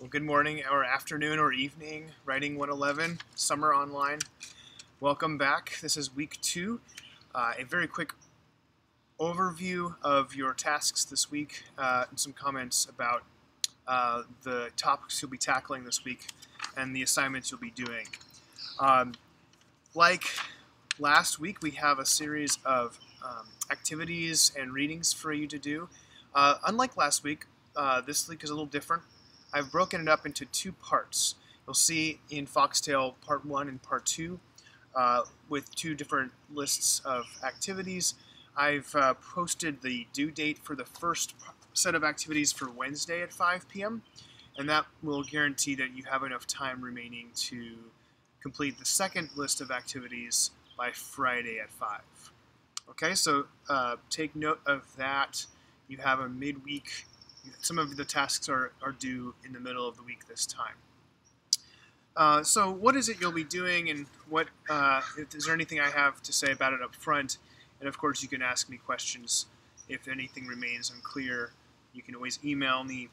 Well, good morning, or afternoon, or evening, Writing 111, Summer Online. Welcome back. This is week 2. A very quick overview of your tasks this week, and some comments about the topics you'll be tackling this week and the assignments you'll be doing. Like last week, we have a series of activities and readings for you to do. Unlike last week, this week is a little different. I've broken it up into 2 parts. You'll see in Foxtail Part 1 and Part 2 with 2 different lists of activities. I've posted the due date for the first set of activities for Wednesday at 5 p.m. and that will guarantee that you have enough time remaining to complete the second list of activities by Friday at 5. Okay, so take note of that. You have a midweek. Some of the tasks are due in the middle of the week this time. So what is it you'll be doing, and what is there anything I have to say about it up front? And of course you can ask me questions if anything remains unclear. You can always email me.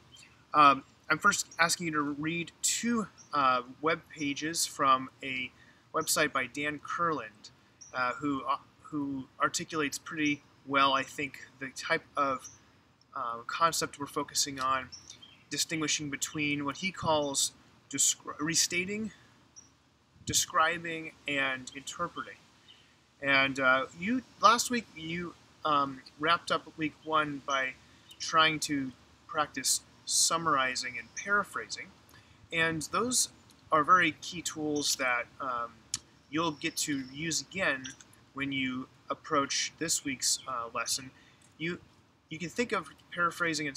I'm first asking you to read 2 web pages from a website by Dan Kurland, who articulates pretty well, I think, the type of concept we're focusing on, distinguishing between what he calls restating, describing, and interpreting. And last week you wrapped up week 1 by trying to practice summarizing and paraphrasing, and those are very key tools that you'll get to use again when you approach this week's lesson. You can think of paraphrasing and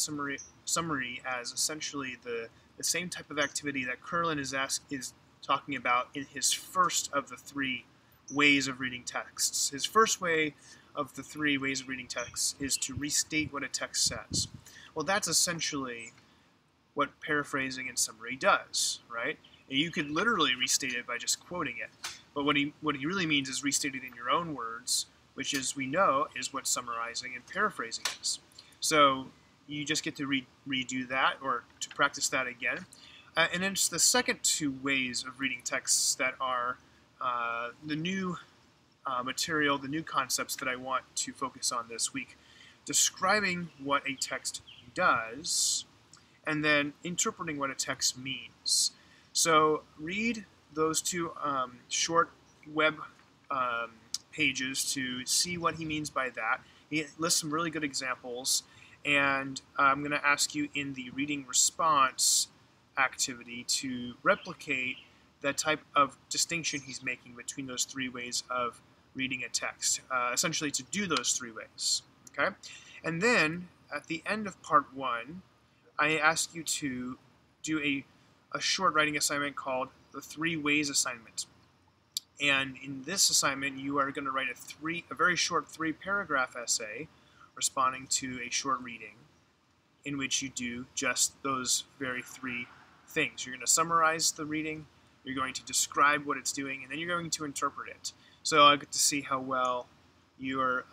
summary as essentially the same type of activity that Kurland is talking about in his first of the 3 ways of reading texts. His first way of the 3 ways of reading texts is to restate what a text says. Well, that's essentially what paraphrasing and summary does, right? And you could literally restate it by just quoting it, but what he really means is restate it in your own words, which, as we know, is what summarizing and paraphrasing is. So you just get to redo that, or to practice that again. And then it's the second 2 ways of reading texts that are the new material, the new concepts that I want to focus on this week. Describing what a text does, and then interpreting what a text means. So read those 2 short web pages to see what he means by that. He lists some really good examples, and I'm going to ask you in the reading response activity to replicate the type of distinction he's making between those 3 ways of reading a text, essentially to do those 3 ways. Okay, and then at the end of part 1, I ask you to do a short writing assignment called the 3 Ways assignment. And in this assignment, you are going to write a very short 3-paragraph essay responding to a short reading in which you do just those very 3 things. You're going to summarize the reading, you're going to describe what it's doing, and then you're going to interpret it. So I get to see how well you're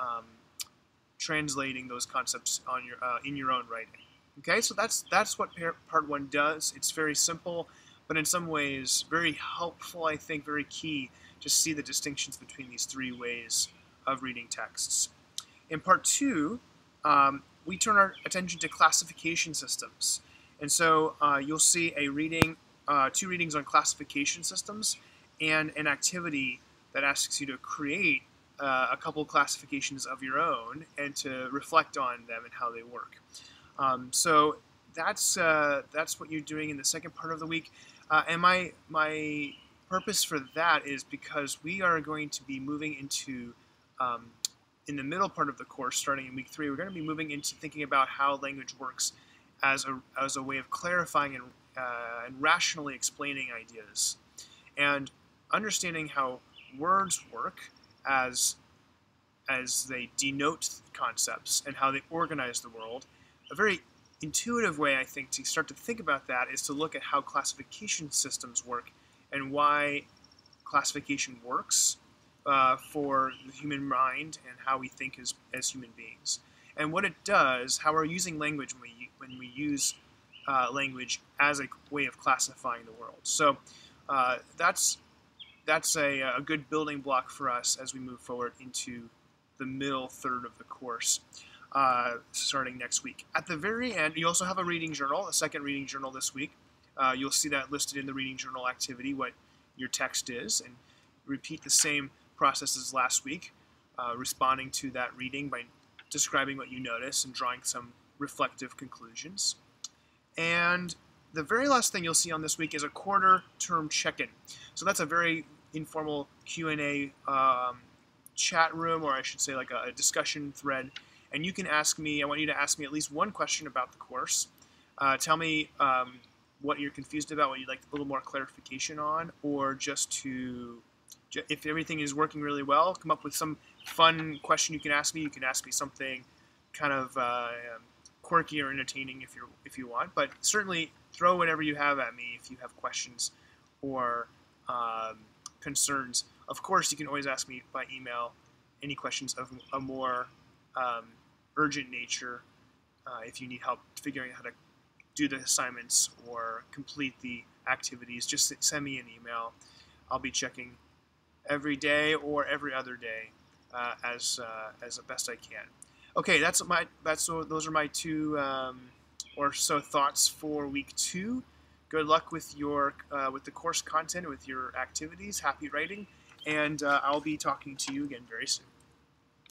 translating those concepts on in your own writing. Okay, so that's what part 1 does. It's very simple, but in some ways very helpful, I think, very key to see the distinctions between these 3 ways of reading texts. In part 2, we turn our attention to classification systems. And so you'll see a reading, 2 readings on classification systems, and an activity that asks you to create a couple classifications of your own and to reflect on them and how they work. So that's what you're doing in the second part of the week. And my purpose for that is because we are going to be moving into, in the middle part of the course, starting in week 3, we're going to be moving into thinking about how language works as a way of clarifying and rationally explaining ideas, and understanding how words work as they denote concepts and how they organize the world. A very intuitive way, I think, to start to think about that is to look at how classification systems work and why classification works for the human mind and how we think as human beings. And what it does, how we're using language when we use language as a way of classifying the world. So that's a good building block for us as we move forward into the middle third of the course, starting next week. At the very end, you also have a reading journal, a second reading journal this week. You'll see that listed in the reading journal activity, what your text is, and repeat the same process as last week, responding to that reading by describing what you notice and drawing some reflective conclusions. And the very last thing you'll see on this week is a quarter term check-in. So that's a very informal Q&A chat room, or I should say like a discussion thread. And you can ask me, I want you to ask me at least one question about the course. Tell me what you're confused about, what you'd like a little more clarification on, or just to, if everything is working really well, come up with some fun question you can ask me. You can ask me something kind of quirky or entertaining if you want, but certainly throw whatever you have at me if you have questions or concerns. Of course, you can always ask me by email any questions of a more urgent nature if you need help figuring out how to do the assignments or complete the activities. Just send me an email. I'll be checking every day or every other day as the best I can. Okay, those are my two or so thoughts for week 2. Good luck with your with the course content, with your activities. Happy writing, and I'll be talking to you again very soon.